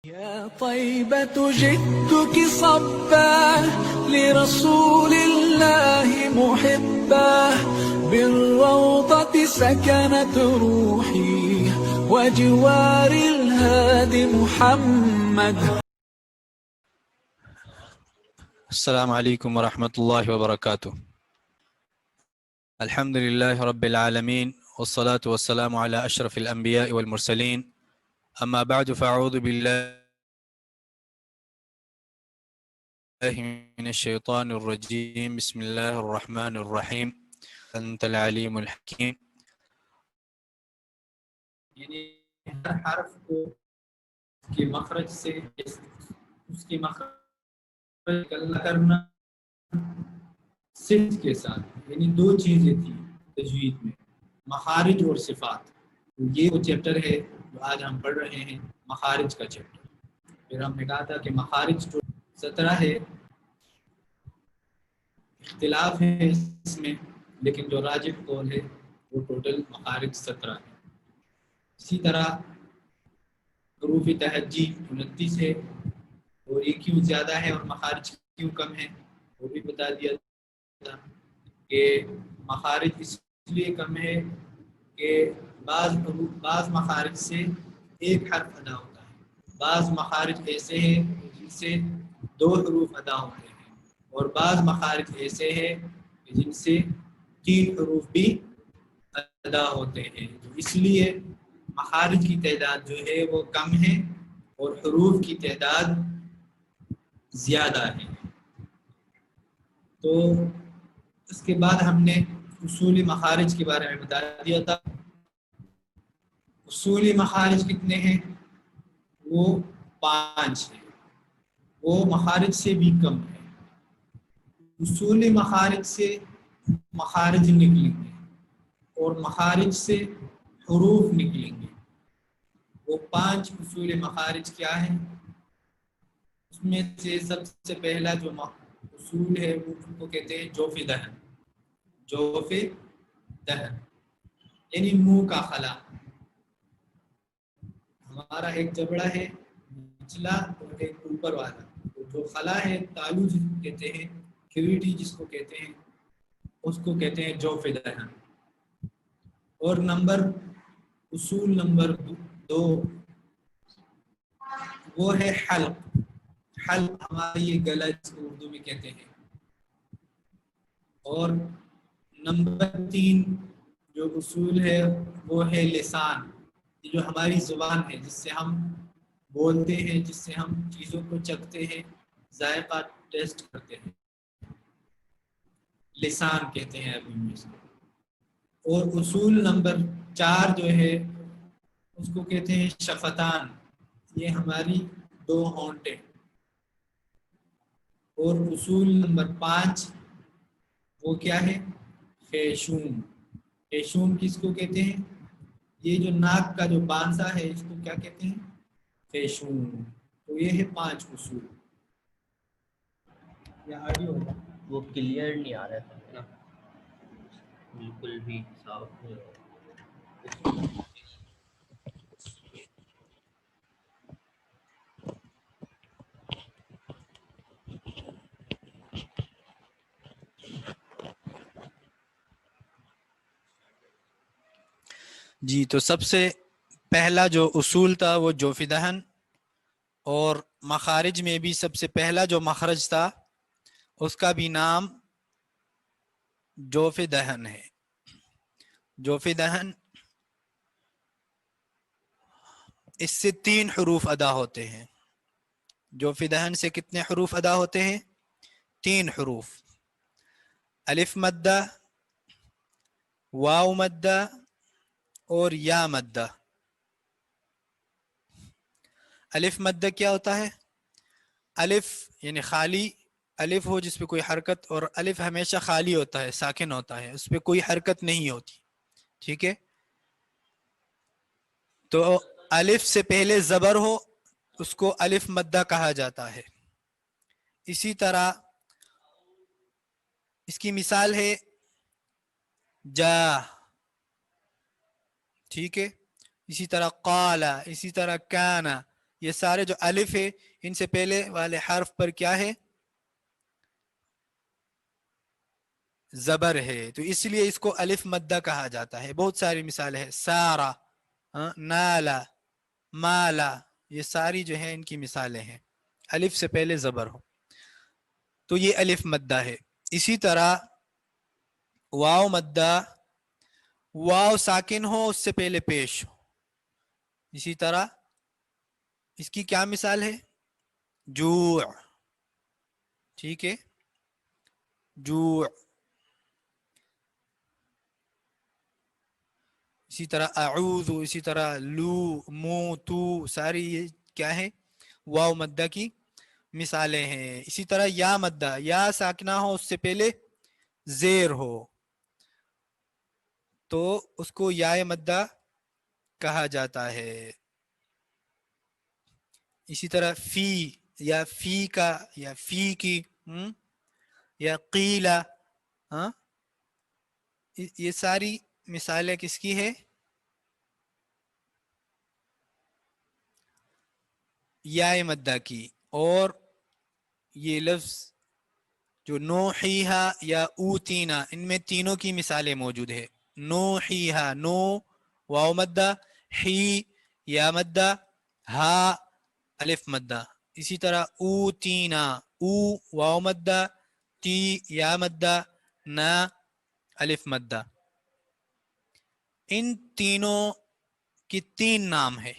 يا طيبة جئتك صبا لرسول الله محبا بالروضة سكنت روحي وجوار الهادي محمد. السلام عليكم ورحمة الله وبركاته. الحمد لله رب العالمين والصلاة والسلام على أشرف الأنبياء والمرسلين. أما بعد فأعوذ بالله من الشيطان الرجيم. بسم الله الرحمن الرحيم. أنت العليم الحكيم. یعنی ہر حرف کو اس کے مخرج سے اس کی مخرج نکلنا کرنا صفت کے ساتھ، یعنی دو چیزیں تھیں تجوید میں، مخارج اور صفات. یہ وہ چیپٹر ہے جو آج ہم پڑھ رہے ہیں، مخارج کا چیپٹر. پھر ہم نے کہا تھا کہ مخارج تو 17 ہے، اختلاف ہے اس میں، لیکن جو راجح قول ہے وہ ٹوٹل مخارج 17 ہے. اسی طرح حروف تہجی 29 ہے، اور یہ کیوں زیادہ ہے اور مخارج کیوں کم ہے وہ بھی بتا دیا تھا کہ مخارج اس لیے کم ہے کہ بعض مخارج سے ایک حرف ادا ہوتا ہے، بعض مخارج ایسے ہیں جن سے 2 حروف ادا ہوتے ہیں، اور بعض مخارج ایسے ہیں جن سے 3 حروف بھی ادا ہوتے ہیں. اس لیے مخارج کی تعداد جو ہے وہ کم ہے اور حروف کی تعداد زیادہ ہے. تو اس کے بعد ہم نے اصولی مخارج کے بارے میں بتا دیا تھا. اصولی مخارج کتنے ہیں؟ وہ 5 ہیں، وہ مخارج سے بھی کم ہے. اصولی مخارج سے مخارج نکلیں گے اور مخارج سے حروف نکلیں گے. وہ 5 اصول مخارج کیا ہیں؟ اس میں سے سب سے پہلا جو اصول ہے وہ ان کو کہتے ہیں جوف دہن. جوف دہن یعنی منہ کا خلا. ہمارا ایک جبڑا ہے نچلا اور ایک اوپر والا، جو خلا ہے تالو جس کو کہتے ہیں، کیویٹی جس کو کہتے ہیں، اس کو کہتے ہیں جوف دہن. اور اصول نمبر 2 وہ ہے حلق. حلق ہمارا یہ گلا جس کو اردو میں کہتے ہیں. اور نمبر 3 جو اصول ہے وہ ہے لسان، یہ جو ہماری زبان ہے جس سے ہم بولتے ہیں، جس سے ہم چیزوں کو چکھتے ہیں، ذائقہ ٹیسٹ کرتے ہیں، لسان کہتے ہیں ابھی میں اس کو. اور اصول نمبر 4 جو ہے اس کو کہتے ہیں شفتان، یہ ہماری 2 ہونٹیں. اور اصول نمبر 5 وہ کیا ہے؟ خیشوم. خیشوم کس کو کہتے ہیں؟ یہ جو ناک کا جو بانسا ہے اس کو کیا کہتے ہیں؟ خیشوم. تو یہ ہے 5 اصول. یا آڈیو وہ کلیئر نہیں آ رہا تھا نا، بالکل بھی صاف نہیں ہو رہا. جی، تو سب سے پہلا جو اصول تھا وہ جوف دہن، اور مخارج میں بھی سب سے پہلا جو مخرج تھا اس کا بھی نام جوف دہن ہے. جوف دہن اس سے 3 حروف ادا ہوتے ہیں. جوف دہن سے کتنے حروف ادا ہوتے ہیں؟ 3 حروف. الف مدہ، واو مدہ اور یا مدہ. الف مدہ کیا ہوتا ہے؟ الف یعنی خالی الف ہو جس پہ کوئی حرکت، اور الف ہمیشہ خالی ہوتا ہے، ساکن ہوتا ہے، اس پہ کوئی حرکت نہیں ہوتی. ٹھیک ہے؟ تو الف سے پہلے زبر ہو اس کو الف مدہ کہا جاتا ہے. اسی طرح اس کی مثال ہے جا. ٹھیک ہے؟ اسی طرح قال، اسی طرح کانا. یہ سارے جو الف ہے ان سے پہلے والے حرف پر کیا ہے؟ زبر ہے، تو اس لیے اس کو الف مدہ کہا جاتا ہے. بہت ساری مثالیں ہیں، سارا، نالا، مالا، یہ ساری جو ہیں ان کی مثالیں ہیں الف سے پہلے زبر ہو، تو یہ الف مدہ ہے. اسی طرح واو مدہ، واو ساکن ہو اس سے پہلے پیش ہو. اسی طرح اس کی کیا مثال ہے؟ جوع، ٹھیک ہے، جوع. اسی طرح اعوذ، اسی طرح لو، مو، تو، ساری یہ کیا ہے؟ واو مدہ کی مثالیں ہیں. اسی طرح یا مدہ، یا ساکنہ ہو اس سے پہلے زیر ہو تو اس کو یا مدہ کہا جاتا ہے. اسی طرح فی، یا فی کا، یا فی کی، یا قیلا، یہ ساری مثالیں کس کی ہے؟ یا مدہ کی. اور یہ لفظ جو نوحیہا یا اوتینا، ان میں تینوں کی مثالیں موجود ہے. نوحیہا، نو واو مدہ، حی یا مدہ، ہا الف مدہ. اسی طرح اوتینا، او واو مدہ، تی یا مدہ، نا الف مدہ. ان تینوں کی 3 نام ہے.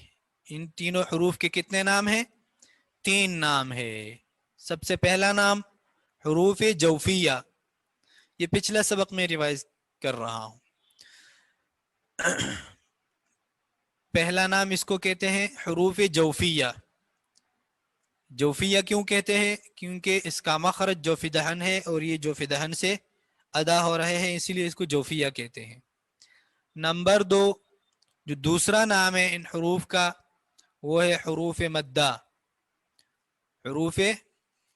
ان تینوں حروف کے کتنے نام ہیں؟ 3 نام ہے. سب سے پہلا نام حروف جوفیہ، یہ پچھلا سبق میں ریوائز کر رہا ہوں. پہلا نام اس کو کہتے ہیں حروف جوفیہ. جوفیہ کیوں کہتے ہیں؟ کیونکہ اس کا مخرج جوف دہن ہے اور یہ جوف دہن سے ادا ہو رہے ہیں، اسی لیے اس کو جوفیہ کہتے ہیں. نمبر 2، جو دوسرا نام ہے ان حروف کا وہ ہے حروف مدہ. حروف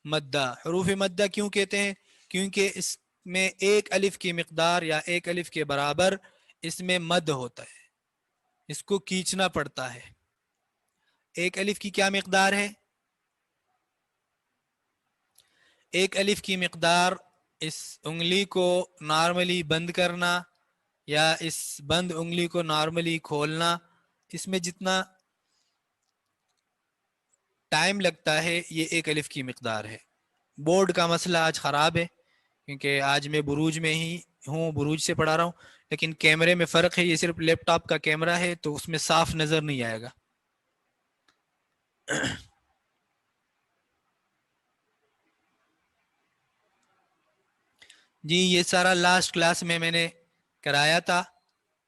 مدہ، حروف مدہ کیوں کہتے ہیں؟ کیونکہ اس میں ایک الف کی مقدار یا ایک الف کے برابر اس میں مد ہوتا ہے، اس کو کھینچنا پڑتا ہے. ایک الف کی کیا مقدار ہے؟ ایک الف کی مقدار اس انگلی کو نارملی بند کرنا یا اس بند انگلی کو نارملی کھولنا، اس میں جتنا ٹائم لگتا ہے یہ ایک الف کی مقدار ہے. بورڈ کا مسئلہ آج خراب ہے کیونکہ آج میں بروج میں ہی ہوں، بروج سے پڑھا رہا ہوں، لیکن کیمرے میں فرق ہے، یہ صرف لیپ ٹاپ کا کیمرہ ہے تو اس میں صاف نظر نہیں آئے گا. جی یہ سارا لاسٹ کلاس میں نے کرایا تھا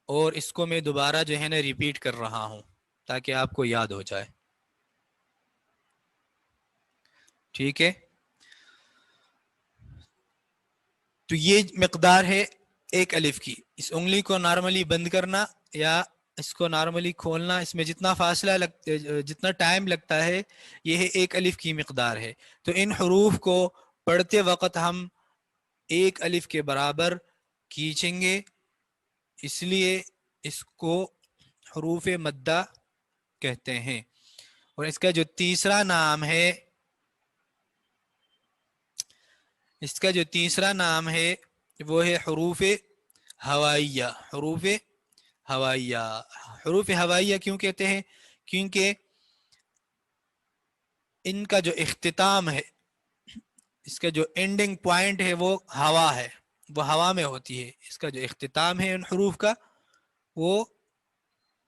اور اس کو میں دوبارہ جو ہے نا ریپیٹ کر رہا ہوں تاکہ آپ کو یاد ہو جائے. ٹھیک ہے، تو یہ مقدار ہے ایک الف کی. اس انگلی کو نارملی بند کرنا یا اس کو نارملی کھولنا، اس میں جتنا فاصلہ جتنا ٹائم لگتا ہے یہ ہے ایک الف کی مقدار ہے. تو ان حروف کو پڑھتے وقت ہم ایک الف کے برابر کھینچیں گے، اس لیے اس کو حروف مدہ کہتے ہیں. اور اس کا جو تیسرا نام ہے، اس کا جو تیسرا نام ہے وہ ہے حروف ہوائیہ. حروف ہوائیہ، حروف ہوائیہ کیوں کہتے ہیں؟ کیونکہ ان کا جو اختتام ہے، اس کا جو اینڈنگ پوائنٹ ہے وہ ہوا ہے، وہ ہوا میں ہوتی ہے. اس کا جو اختتام ہے ان حروف کا وہ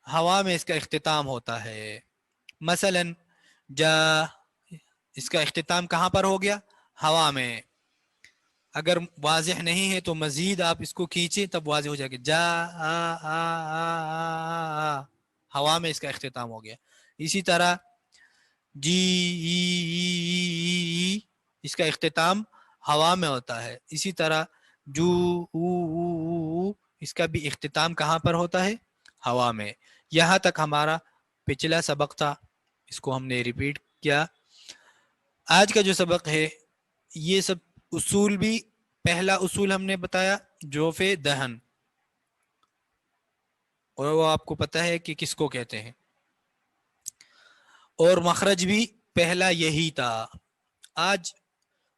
ہوا میں اس کا اختتام ہوتا ہے. مثلا جا، اس کا اختتام کہاں پر ہو گیا؟ ہوا میں. اگر واضح نہیں ہے تو مزید آپ اس کو کھینچیں تب واضح ہو جائے گا. جا آ آ آ آ آ، ہوا میں اس کا اختتام ہو گیا. اسی طرح جی ای ای ای ای، اس کا اختتام ہوا میں ہوتا ہے. اسی طرح جو او او او، اس کا بھی اختتام کہاں پر ہوتا ہے؟ ہوا میں. یہاں تک ہمارا پچھلا سبق تھا، اس کو ہم نے ریپیٹ کیا. آج کا جو سبق ہے یہ سب اصول بھی، پہلا اصول ہم نے بتایا جوف دہن، اور وہ آپ کو پتہ ہے کہ کس کو کہتے ہیں. اور مخرج بھی پہلا یہی تھا. آج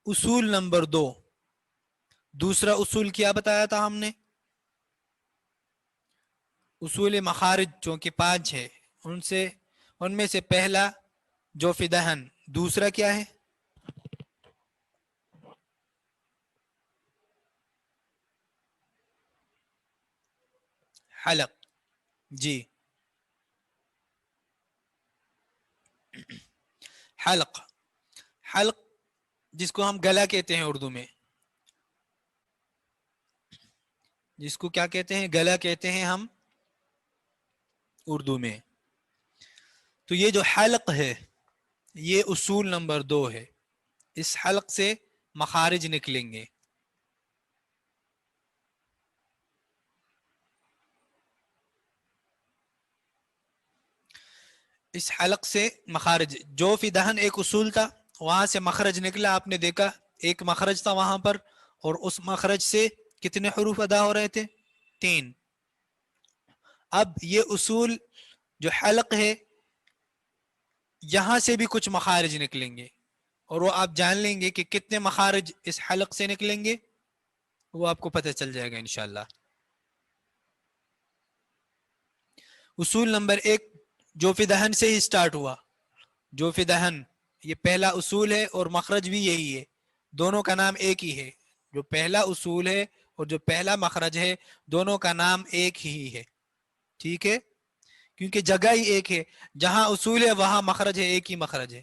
اصول نمبر 2. دوسرا اصول کیا بتایا تھا ہم نے؟ اصول مخارج چونکہ 5 ہے، ان میں سے پہلا جوف دہن، دوسرا کیا ہے؟ حلق. جی حلق جس کو ہم گلا کہتے ہیں اردو میں، جس کو کیا کہتے ہیں؟ گلا کہتے ہیں ہم اردو میں. تو یہ جو حلق ہے یہ اصول نمبر 2 ہے. اس حلق سے مخارج نکلیں گے. اس حلق سے مخارج، جوف دہن ایک اصول تھا، وہاں سے مخرج نکلا، آپ نے دیکھا ایک مخرج تھا وہاں پر، اور اس مخرج سے کتنے حروف ادا ہو رہے تھے؟ 3. اب یہ اصول جو حلق ہے یہاں سے بھی کچھ مخارج نکلیں گے، اور وہ آپ جان لیں گے کہ کتنے مخارج اس حلق سے نکلیں گے، وہ آپ کو پتہ چل جائے گا انشاءاللہ. اصول نمبر 1 جوف دہن سے ہی سٹارٹ ہوا. جوف دہن یہ پہلا اصول ہے اور مخرج بھی یہی ہے، دونوں کا نام ایک ہی ہے. جو پہلا اصول ہے اور جو پہلا مخرج ہے دونوں کا نام ایک ہی ہے. ٹھیک ہے، کیونکہ جگہ ہی ایک ہے، جہاں اصول ہے وہاں مخرج ہے، ایک ہی مخرج ہے.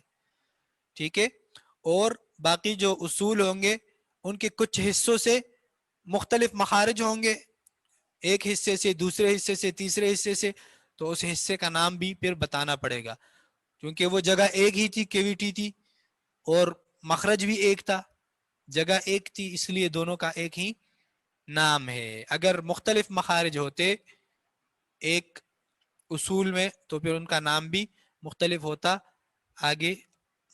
ٹھیک ہے، اور باقی جو اصول ہوں گے ان کے کچھ حصوں سے مختلف مخارج ہوں گے، ایک حصے سے، دوسرے حصے سے، تیسرے حصے سے، تو اس حصے کا نام بھی پھر بتانا پڑے گا، کیونکہ وہ جگہ ایک ہی تھی، کیویٹی تھی، اور مخرج بھی ایک تھا، جگہ ایک تھی، اس لیے دونوں کا ایک ہی نام ہے. اگر مختلف مخارج ہوتے ایک اصول میں تو پھر ان کا نام بھی مختلف ہوتا. آگے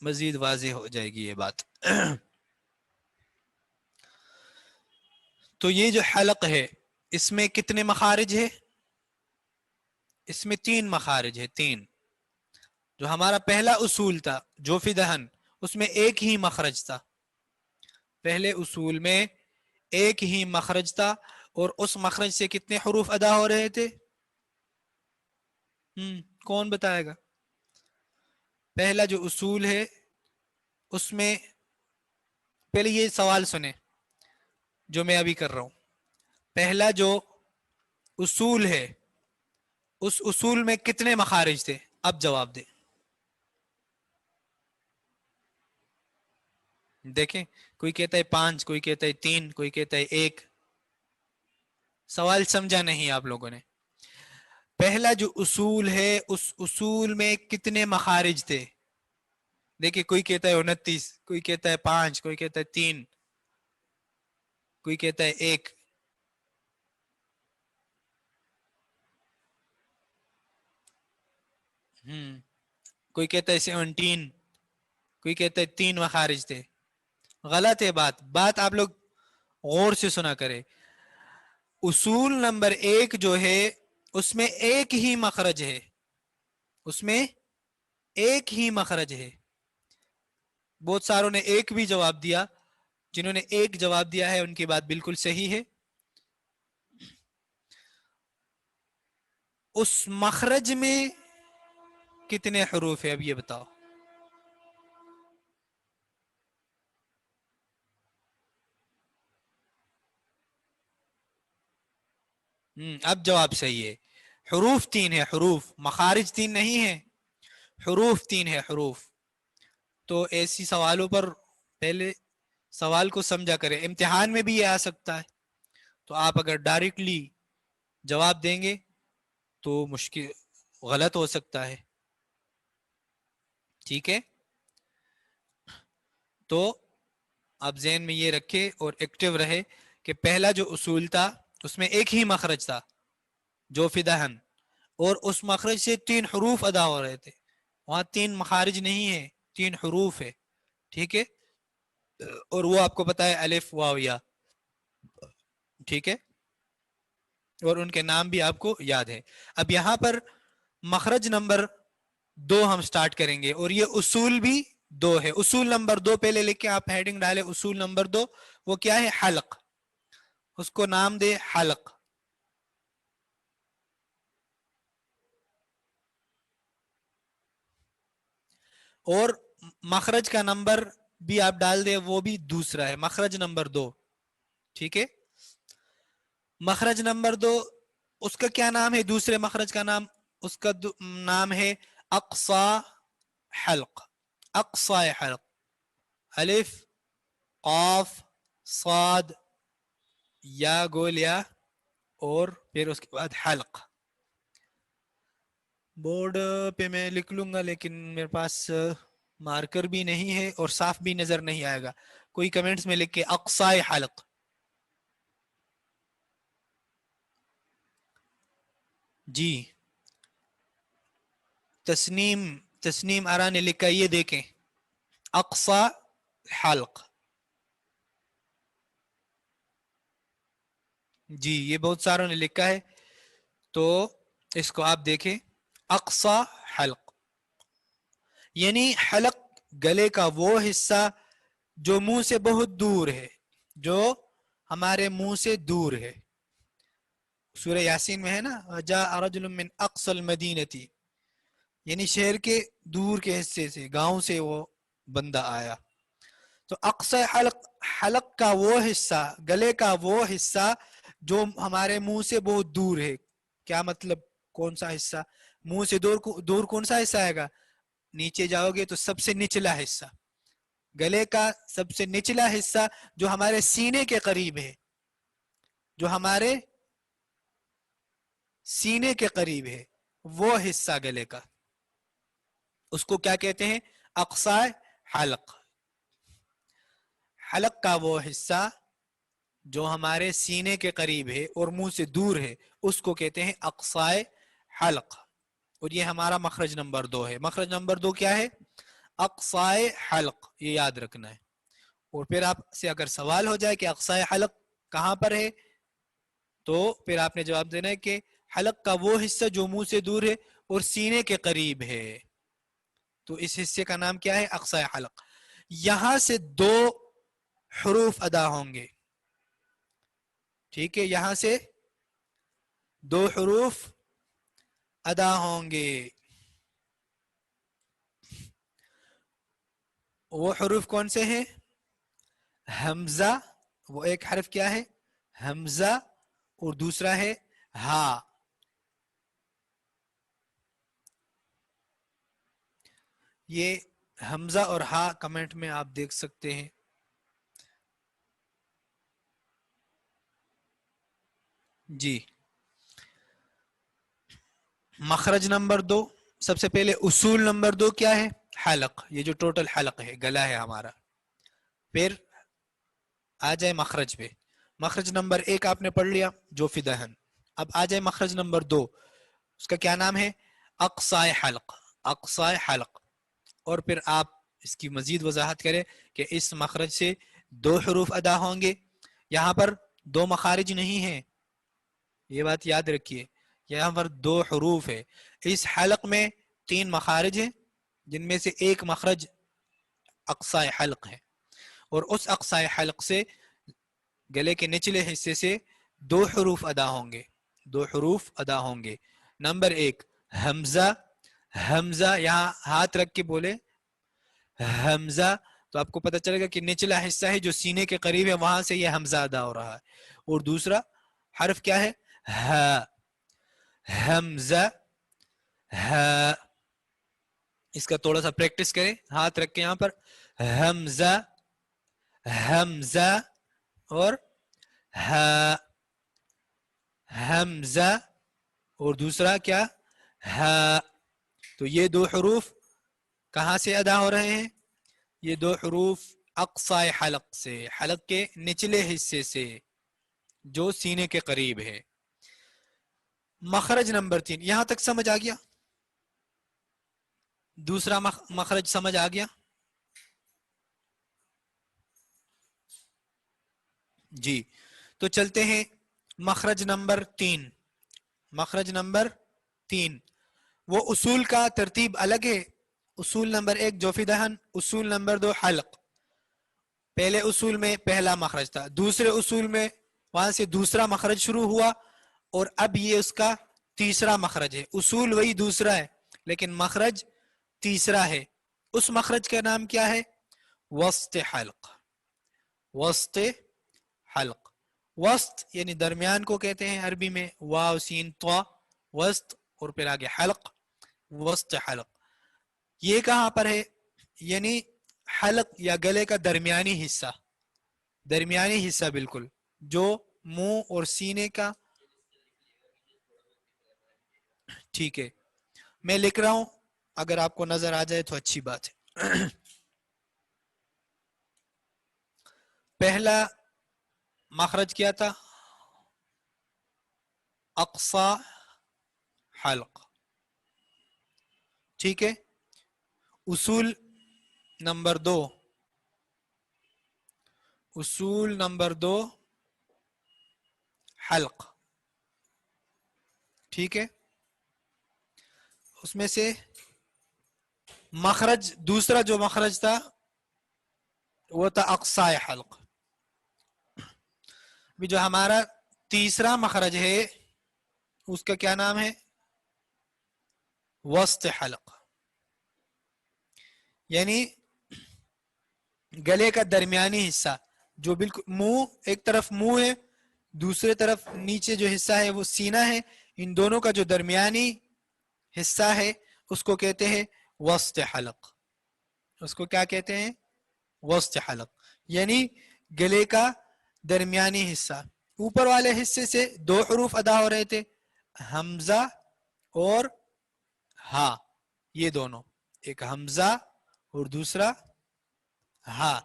مزید واضح ہو جائے گی یہ بات. تو یہ جو حلق ہے اس میں کتنے مخارج ہے؟ اس میں 3 مخارج ہے. 3. جو ہمارا پہلا اصول تھا جوف دہن، اس میں ایک ہی مخرج تھا. پہلے اصول میں ایک ہی مخرج تھا، اور اس مخرج سے کتنے حروف ادا ہو رہے تھے؟ کون بتائے گا؟ پہلا جو اصول ہے اس میں، پہلے یہ سوال سنیں جو میں ابھی کر رہا ہوں. پہلا جو اصول ہے اس اصول میں کتنے مخارج تھے؟ اب جواب دیں. دیکھیں، کوئی کہتا ہے 5، کوئی کہتا ہے 3، کوئی کہتا ہے 1. سوال سمجھا نہیں آپ لوگوں نے. پہلا جو اصول ہے اس اصول میں کتنے مخارج تھے؟ دیکھیں، کوئی کہتا ہے 29، کوئی کہتا ہے 5، کوئی کہتا ہے 3، کوئی کہتا ہے 1. کوئی کہتا ہے 17، کوئی کہتا ہے 3 مخارج تھے. غلط ہے بات آپ لوگ غور سے سنا کرے. اصول نمبر 1 جو ہے اس میں ایک ہی مخرج ہے، اس میں ایک ہی مخرج ہے. بہت ساروں نے ایک بھی جواب دیا، جنہوں نے ایک جواب دیا ہے ان کی بات بالکل صحیح ہے. اس مخرج میں کتنے حروف ہے اب یہ بتاؤ؟ اب جواب صحیح ہے. حروف 3 ہے، حروف، مخارج 3 نہیں ہے، حروف 3 ہے، حروف. تو ایسی سوالوں پر پہلے سوال کو سمجھا کریں. امتحان میں بھی یہ آ سکتا ہے، تو آپ اگر ڈائریکٹلی جواب دیں گے تو مشکل، غلط ہو سکتا ہے. ٹھیک ہے، تو آپ ذہن میں یہ رکھے اور ایکٹیو رہے کہ پہلا جو اصول تھا اس میں ایک ہی مخرج تھا جوف دہن، اور اس مخرج سے 3 حروف ادا ہو رہے تھے. وہاں 3 مخارج نہیں ہے، 3 حروف ہے. ٹھیک ہے، اور وہ آپ کو پتا ہے الف، واو، یا. ٹھیک ہے، اور ان کے نام بھی آپ کو یاد ہے. اب یہاں پر مخرج نمبر دو ہم سٹارٹ کریں گے اور یہ اصول بھی دو ہے. اصول نمبر 2 پہلے لکھ کے آپ ہیڈنگ ڈالے, اصول نمبر 2 وہ کیا ہے؟ حلق. اس کو نام دے حلق. اور مخرج کا نمبر بھی آپ ڈال دیں, وہ بھی دوسرا ہے, مخرج نمبر 2. ٹھیک ہے, مخرج نمبر 2 اس کا کیا نام ہے؟ دوسرے مخرج کا نام, اس کا نام ہے اقصا حلق. اقصا حلق, الف قاف صاد یا گول یا اور پھر اس کے بعد حلق. بورڈ پہ میں لکھ لوں گا لیکن میرے پاس مارکر بھی نہیں ہے اور صاف بھی نظر نہیں آئے گا. کوئی کمنٹس میں لکھ کے اقصا حلق. جی تسنیم آرا نے لکھا, یہ دیکھیں اقصا حلق. جی یہ بہت ساروں نے لکھا ہے, تو اس کو آپ دیکھیں اقصا حلق یعنی حلق گلے کا وہ حصہ جو منہ سے بہت دور ہے, جو ہمارے منہ سے دور ہے. سورہ یاسین میں ہے نا, جاء رجل من اقصى المدینہ, یعنی شہر کے دور کے حصے سے, گاؤں سے وہ بندہ آیا. تو اقصی حلق, حلق کا وہ حصہ, گلے کا وہ حصہ جو ہمارے منہ سے بہت دور ہے. کیا مطلب؟ کون سا حصہ منہ سے دور کون سا حصہ آئے گا؟ نیچے جاؤ گے تو سب سے نچلا حصہ, گلے کا سب سے نچلا حصہ جو ہمارے سینے کے قریب ہے, جو ہمارے سینے کے قریب ہے, وہ حصہ گلے کا, اس کو کیا کہتے ہیں؟ اقصی حلق. حلق کا وہ حصہ جو ہمارے سینے کے قریب ہے اور منہ سے دور ہے, اس کو کہتے ہیں اقصی حلق. اور یہ ہمارا مخرج نمبر 2 ہے. مخرج نمبر 2 کیا ہے؟ اقصی حلق, یہ یاد رکھنا ہے. اور پھر آپ سے اگر سوال ہو جائے کہ اقصی حلق کہاں پر ہے, تو پھر آپ نے جواب دینا ہے کہ حلق کا وہ حصہ جو منہ سے دور ہے اور سینے کے قریب ہے, تو اس حصے کا نام کیا ہے؟ اقصی حلق. یہاں سے 2 حروف ادا ہوں گے. ٹھیک ہے, یہاں سے 2 حروف ادا ہوں گے. وہ حروف کون سے ہیں؟ حمزہ, وہ ایک حرف کیا ہے؟ حمزہ, اور دوسرا ہے ہا. یہ حمزہ اور ہا کمنٹ میں آپ دیکھ سکتے ہیں. جی مخرج نمبر 2, سب سے پہلے اصول نمبر 2 کیا ہے؟ حلق. یہ جو ٹوٹل حلق ہے, گلا ہے ہمارا. پھر آ جائے مخرج پہ. مخرج نمبر 1 آپ نے پڑھ لیا جو فی دہن. اب آ جائے مخرج نمبر 2, اس کا کیا نام ہے؟ اقصی حلق. اقصی حلق. اور پھر آپ اس کی مزید وضاحت کریں کہ اس مخرج سے 2 حروف ادا ہوں گے. یہاں پر 2 مخارج نہیں ہیں, یہ بات یاد رکھیے. یہاں پر 2 حروف ہے. اس حلق میں 3 مخارج ہیں, جن میں سے ایک مخرج اقصی حلق ہے. اور اس اقصی حلق سے گلے کے نچلے حصے سے 2 حروف ادا ہوں گے. 2 حروف ادا ہوں گے. نمبر 1 حمزہ. حمزہ یہاں ہاتھ رکھ کے بولے حمزہ, تو آپ کو پتہ چلے گا کہ نچلا حصہ ہے جو سینے کے قریب ہے, وہاں سے یہ حمزہ ادا ہو رہا ہے. اور دوسرا حرف کیا ہے؟ ہا. حمزہ ہا. اس کا تھوڑا سا پریکٹس کریں, ہاتھ رکھ کے یہاں پر حمزہ, حمزہ اور ہا. حمزہ اور دوسرا کیا؟ ہا. تو یہ 2 حروف کہاں سے ادا ہو رہے ہیں؟ یہ 2 حروف اقصی حلق سے, حلق کے نچلے حصے سے جو سینے کے قریب ہے. مخرج نمبر 3 یہاں تک سمجھ آ گیا؟ دوسرا مخرج سمجھ آ گیا؟ جی تو چلتے ہیں مخرج نمبر 3. مخرج نمبر 3 وہ اصول کا ترتیب الگ ہے. اصول نمبر 1 جوفی دہن، اصول نمبر 2 حلق. پہلے اصول میں پہلا مخرج تھا، دوسرے اصول میں وہاں سے دوسرا مخرج شروع ہوا اور اب یہ اس کا تیسرا مخرج ہے. اصول وہی دوسرا ہے لیکن مخرج تیسرا ہے. اس مخرج کا نام کیا ہے؟ وسط حلق. وسط حلق. وسط یعنی درمیان کو کہتے ہیں عربی میں، واو سین طا، وسط، اور پھر آگے حلق. وسط حلق یہ کہاں پر ہے؟ یعنی حلق یا گلے کا درمیانی حصہ، درمیانی حصہ بالکل، جو منہ اور سینے کا. ٹھیک ہے میں لکھ رہا ہوں، اگر آپ کو نظر آ جائے تو اچھی بات ہے. پہلا مخرج کیا تھا؟ اقصا حلق. ٹھیک ہے. اصول نمبر 2، اصول نمبر 2 حلق. ٹھیک ہے. اس میں سے مخرج دوسرا جو مخرج تھا وہ تھا اقصا حلق. بھی جو ہمارا تیسرا مخرج ہے اس کا کیا نام ہے؟ وسط حلق. یعنی گلے کا درمیانی حصہ جو بالکل منہ، ایک طرف منہ ہے دوسرے طرف نیچے جو حصہ ہے وہ سینہ ہے، ان دونوں کا جو درمیانی حصہ ہے اس کو کہتے ہیں وسط حلق. اس کو کیا کہتے ہیں؟ وسط حلق. یعنی گلے کا درمیانی حصہ. اوپر والے حصے سے 2 حروف ادا ہو رہے تھے، حمزہ اور ہا. یہ دونوں، ایک حمزہ اور دوسرا ہا.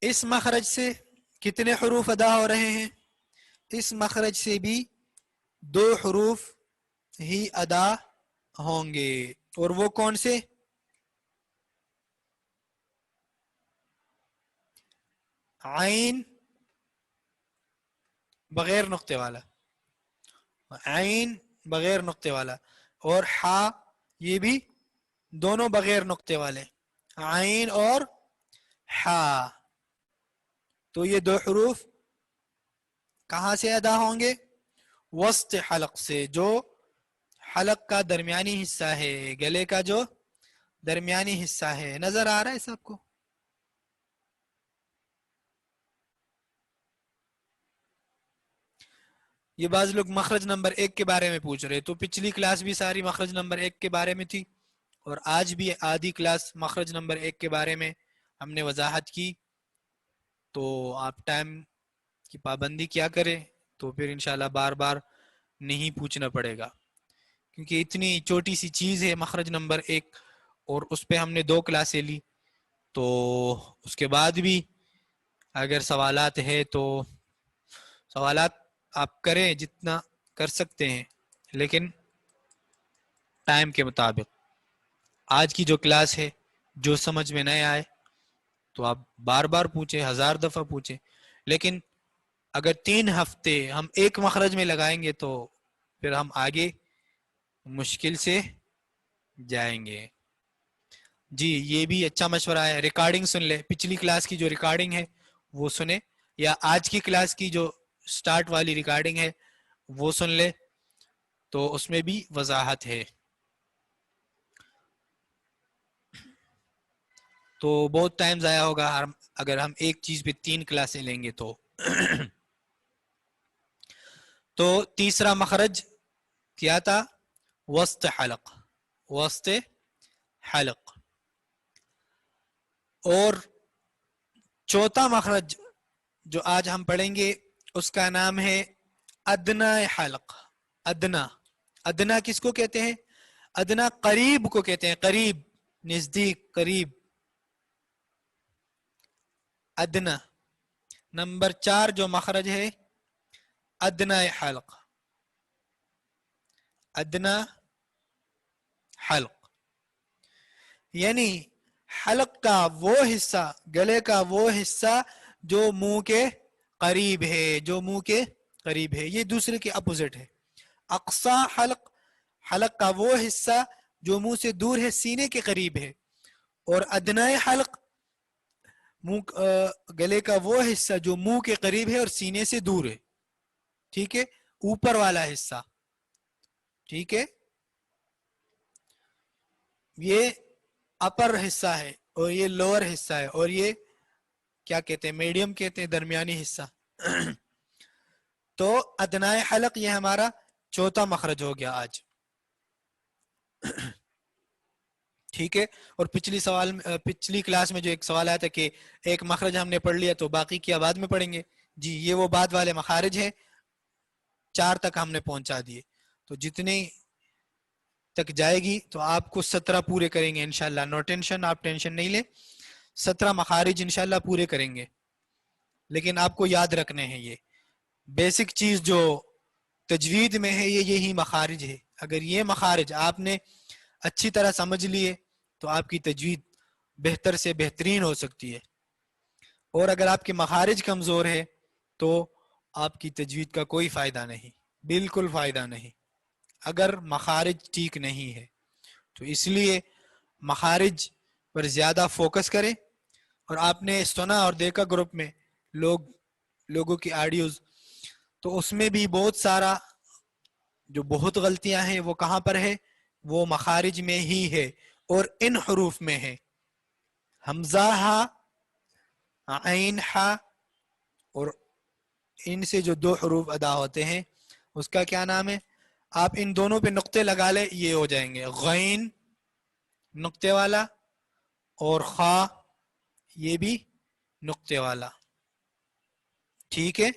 اس مخرج سے کتنے حروف ادا ہو رہے ہیں؟ اس مخرج سے بھی 2 حروف ہی ادا ہوں گے. اور وہ کون سے؟ عین بغیر نقطے والا، عین بغیر نقطے والا، اور ہا یہ بھی دونوں بغیر نقطے والے، عین اور ہا. تو یہ 2 حروف کہاں سے ادا ہوں گے؟ وسط حلق سے، جو حلق کا درمیانی حصہ ہے، گلے کا جو درمیانی حصہ ہے. نظر آ رہا ہے سب کو؟ یہ بعض لوگ مخرج نمبر 1 کے بارے میں پوچھ رہے، تو پچھلی کلاس بھی ساری مخرج نمبر 1 کے بارے میں تھی اور آج بھی آدھی کلاس مخرج نمبر 1 کے بارے میں ہم نے وضاحت کی. تو آپ ٹائم کی پابندی کیا کریں تو پھر انشاءاللہ بار بار نہیں پوچھنا پڑے گا، کیونکہ اتنی چھوٹی سی چیز ہے مخرج نمبر 1 اور اس پہ ہم نے 2 کلاسیں لی. تو اس کے بعد بھی اگر سوالات ہے تو سوالات آپ کریں جتنا کر سکتے ہیں، لیکن ٹائم کے مطابق. آج کی جو کلاس ہے جو سمجھ میں نہ آئے تو آپ بار بار پوچھیں، 1000 دفعہ پوچھیں. لیکن اگر 3 ہفتے ہم ایک مخرج میں لگائیں گے تو پھر ہم آگے مشکل سے جائیں گے. جی یہ بھی اچھا مشورہ ہے. ریکارڈنگ سن لے، پچھلی کلاس کی جو ریکارڈنگ ہے وہ سنیں، یا آج کی کلاس کی جو سٹارٹ والی ریکارڈنگ ہے وہ سن لے، تو اس میں بھی وضاحت ہے. تو بہت ٹائم ضائع ہوگا اگر ہم ایک چیز پہ 3 کلاسیں لیں گے تو. تو تیسرا مخرج کیا تھا؟ وسط حلق. وسط حلق. اور چوتھا مخرج جو آج ہم پڑھیں گے اس کا نام ہے ادنا حلق. ادنا. ادنا کس کو کہتے ہیں؟ ادنا قریب کو کہتے ہیں، قریب، نزدیک، قریب. ادنا. نمبر 4 جو مخرج ہے ادنا حلق. ادنا حلق یعنی حلق کا وہ حصہ، گلے کا وہ حصہ جو منہ کے قریب ہے، جو منہ کے قریب ہے. یہ دوسرے کے اپوزٹ ہے. اقصا حلق, حلق کا وہ حصہ جو منہ سے دور ہے, سینے کے قریب ہے. اور ادنائے حلق منہ گلے کا وہ حصہ جو منہ کے قریب ہے اور سینے سے دور ہے. ٹھیک ہے, اوپر والا حصہ. ٹھیک ہے, یہ اپر حصہ ہے اور یہ لوور حصہ ہے, اور یہ کیا کہتے ہیں, میڈیم کہتے ہیں, درمیانی حصہ. تو ادنائے حلق یہ ہمارا چوتھا مخرج ہو گیا آج. ٹھیک ہے, اور پچھلی کلاس میں جو ایک سوال آیا تھا کہ ایک مخرج ہم نے پڑھ لیا تو باقی کیا بعد میں پڑھیں گے, جی یہ وہ بعد والے مخارج ہیں, 4 تک ہم نے پہنچا دیے. تو جتنے تک جائے گی تو آپ کو 17 پورے کریں گے انشاءاللہ. نو ٹینشن, آپ ٹینشن نہیں لیں, 17 مخارج انشاءاللہ پورے کریں گے. لیکن آپ کو یاد رکھنے ہیں یہ بیسک چیز جو تجوید میں ہے, یہ یہی مخارج ہے. اگر یہ مخارج آپ نے اچھی طرح سمجھ لیے تو آپ کی تجوید بہتر سے بہترین ہو سکتی ہے. اور اگر آپ کے مخارج کمزور ہے تو آپ کی تجوید کا کوئی فائدہ نہیں, بالکل فائدہ نہیں, اگر مخارج ٹھیک نہیں ہے. تو اس لیے مخارج پر زیادہ فوکس کریں. اور آپ نے سنا اور دیکھا گروپ میں لوگوں کی آڈیوز, تو اس میں بھی بہت سارا جو بہت غلطیاں ہیں وہ کہاں پر ہے, وہ مخارج میں ہی ہے اور ان حروف میں ہے. حمزہ ہا, عین ہا, اور ان سے جو 2 حروف ادا ہوتے ہیں اس کا کیا نام ہے, آپ ان دونوں پہ نقطے لگا لے, یہ ہو جائیں گے غین نقطے والا اور خا یہ بھی نقطے والا. ٹھیک ہے,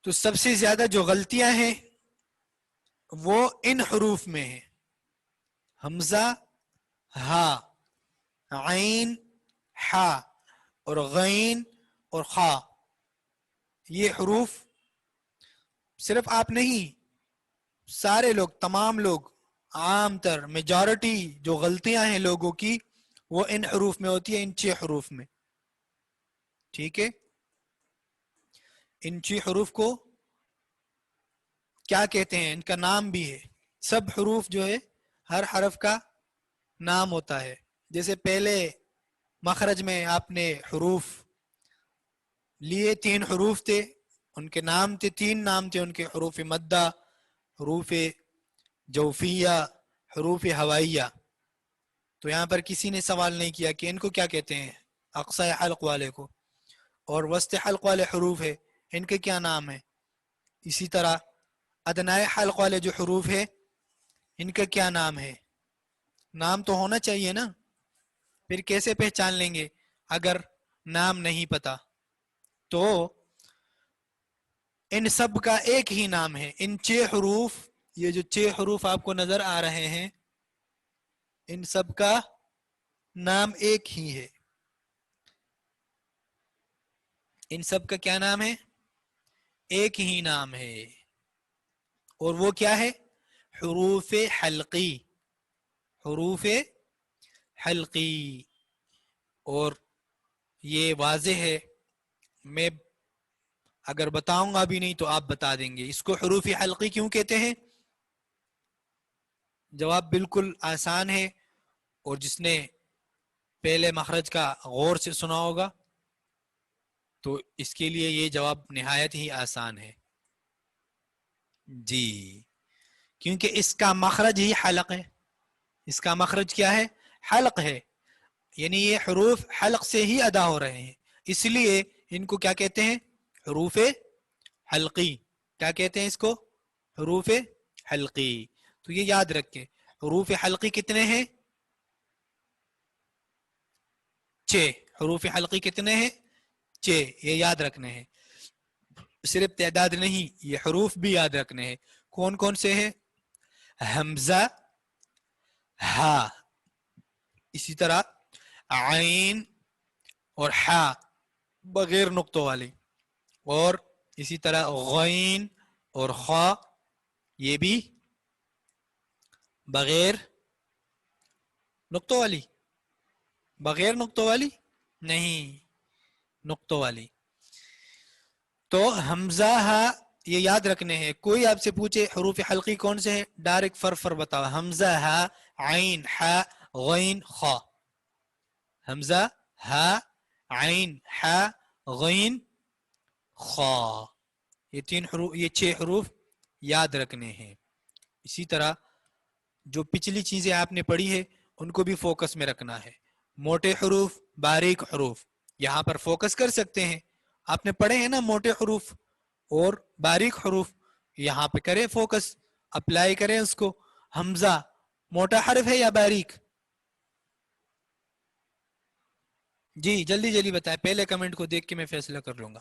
تو سب سے زیادہ جو غلطیاں ہیں وہ ان حروف میں ہیں, حمزہ ہا, عین ہا, اور غین اور خا. یہ حروف صرف آپ نہیں, سارے لوگ, تمام لوگ, عام تر میجورٹی جو غلطیاں ہیں لوگوں کی وہ ان حروف میں ہوتی ہے, ان 6 حروف میں. ٹھیک ہے, ان 6 حروف کو کیا کہتے ہیں, ان کا نام بھی ہے. سب حروف جو ہے ہر حرف کا نام ہوتا ہے. جیسے پہلے مخرج میں آپ نے حروف لیے, 3 حروف تھے, ان کے نام تھے, 3 نام تھے ان کے, حروف مدہ, حروف جوفیہ, حروف ہوائیہ. تو یہاں پر کسی نے سوال نہیں کیا کہ ان کو کیا کہتے ہیں, اقصی حلق والے کو, اور وسط حلق والے حروف ہے ان کے کیا نام ہے. اسی طرح ادنائے حلق والے جو حروف ہے ان کا کیا نام ہے. نام تو ہونا چاہیے نا, پھر کیسے پہچان لیں گے اگر نام نہیں پتا. تو ان سب کا ایک ہی نام ہے. ان 6 حروف, یہ جو 6 حروف آپ کو نظر آ رہے ہیں, ان سب کا نام ایک ہی ہے. ان سب کا کیا نام ہے, ایک ہی نام ہے, اور وہ کیا ہے, حروف حلقی. حروف حلقی. اور یہ واضح ہے, میں اگر بتاؤں گا بھی نہیں تو آپ بتا دیں گے. اس کو حروف حلقی کیوں کہتے ہیں, جواب بالکل آسان ہے, اور جس نے پہلے مخرج کا غور سے سنا ہوگا تو اس کے لیے یہ جواب نہایت ہی آسان ہے. جی, کیونکہ اس کا مخرج ہی حلق ہے. اس کا مخرج کیا ہے, حلق ہے, یعنی یہ حروف حلق سے ہی ادا ہو رہے ہیں, اس لیے ان کو کیا کہتے ہیں, حروف حلقی. کیا کہتے ہیں اس کو, حروف حلقی. تو یہ یاد رکھیں, حروف حلقی کتنے ہیں, 6. حروف حلقی کتنے ہیں, 6. یہ یاد رکھنے ہیں, صرف تعداد نہیں, یہ حروف بھی یاد رکھنے ہیں. کون کون سے ہیں, حمزہ, ہا, اسی طرح عین اور ہا بغیر نقطوں والی, اور اسی طرح غین اور خا یہ بھی بغیر نقطوں والی. بغیر نقطوں والی نہیں, نقطوں والی. تو حمزہ ہا یہ یاد رکھنے ہیں. کوئی آپ سے پوچھے حروف حلقی کون سے ہیں, ڈائریکٹ فر بتاؤ. حمزہ ہا عین ہا غین خا. حمزہ ہا عین ہا غین خا. یہ 3 حروف, یہ 6 حروف یاد رکھنے ہیں. اسی طرح جو پچھلی چیزیں آپ نے پڑھی ہے ان کو بھی فوکس میں رکھنا ہے. موٹے حروف, باریک حروف, یہاں پر فوکس کر سکتے ہیں. آپ نے پڑھے ہیں نا موٹے حروف اور باریک حروف, یہاں پہ کریں فوکس, اپلائی کریں اس کو. حمزہ موٹا حرف ہے یا باریک؟ جی جلدی جلدی بتائیں, پہلے کمنٹ کو دیکھ کے میں فیصلہ کر لوں گا.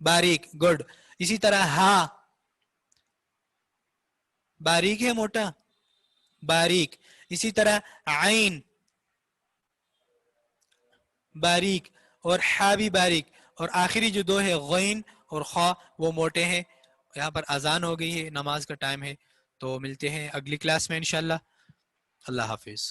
باریک, گڈ. اسی طرح ہا باریک ہے موٹا؟ باریک. اسی طرح عین باریک اور ہا بھی باریک. اور آخری جو 2 ہے غین اور خا وہ موٹے ہیں. یہاں پر اذان ہو گئی ہے, نماز کا ٹائم ہے, تو ملتے ہیں اگلی کلاس میں انشاءاللہ. اللہ حافظ.